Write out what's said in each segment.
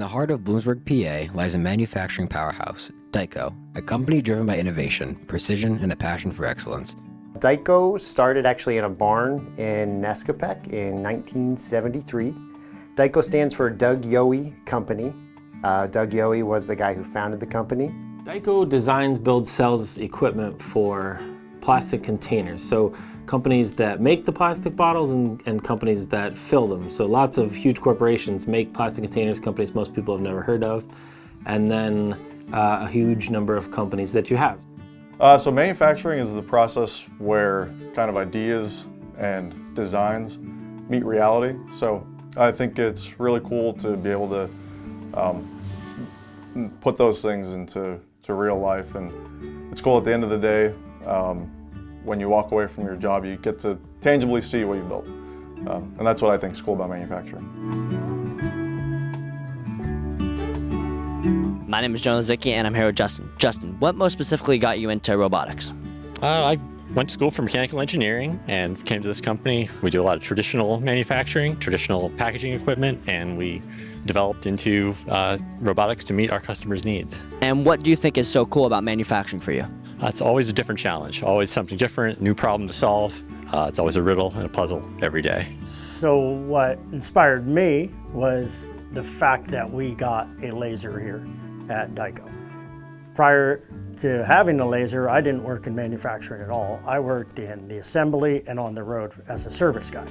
the heart of Bloomsburg, PA, lies a manufacturing powerhouse, Dyco, a company driven by innovation, precision, and a passion for excellence. Dyco started actually in a barn in Nescopec in 1973. Dyco stands for Doug Yohe Company. Doug Yohe was the guy who founded the company. Dyco designs, builds, sells equipment for plastic containers. So companies that make the plastic bottles and companies that fill them. So lots of huge corporations make plastic containers, companies most people have never heard of, and then a huge number of companies that you have. So manufacturing is the process where kind of ideas and designs meet reality. So I think it's really cool to be able to put those things into real life, and it's cool at the end of the day. When you walk away from your job, you get to tangibly see what you built. And that's what I think is cool about manufacturing. My name is Jonah Zicki, and I'm here with Justin. Justin, what most specifically got you into robotics? I went to school for mechanical engineering and came to this company. We do a lot of traditional manufacturing, traditional packaging equipment, and we developed into robotics to meet our customers' needs. And what do you think is so cool about manufacturing for you? It's always a different challenge, always something different, new problem to solve. It's always a riddle and a puzzle every day. So what inspired me was the fact that we got a laser here at Dyco. Prior to having the laser, I didn't work in manufacturing at all. I worked in the assembly and on the road as a service guy.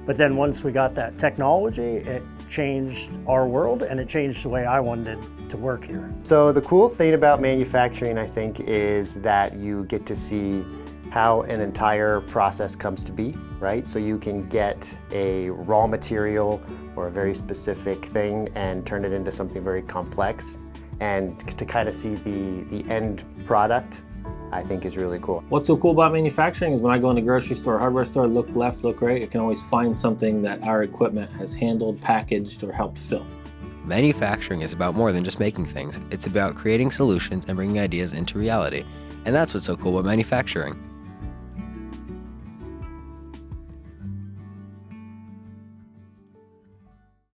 But then once we got that technology, it changed our world and it changed the way I wanted to work here. So the cool thing about manufacturing, I think, is that you get to see how an entire process comes to be, right? So you can get a raw material or a very specific thing and turn it into something very complex. And to kind of see the end product, I think is really cool. What's so cool about manufacturing is when I go in the grocery store, hardware store, look left, look right, I can always find something that our equipment has handled, packaged, or helped fill. Manufacturing is about more than just making things. It's about creating solutions and bringing ideas into reality. And that's what's so cool about manufacturing.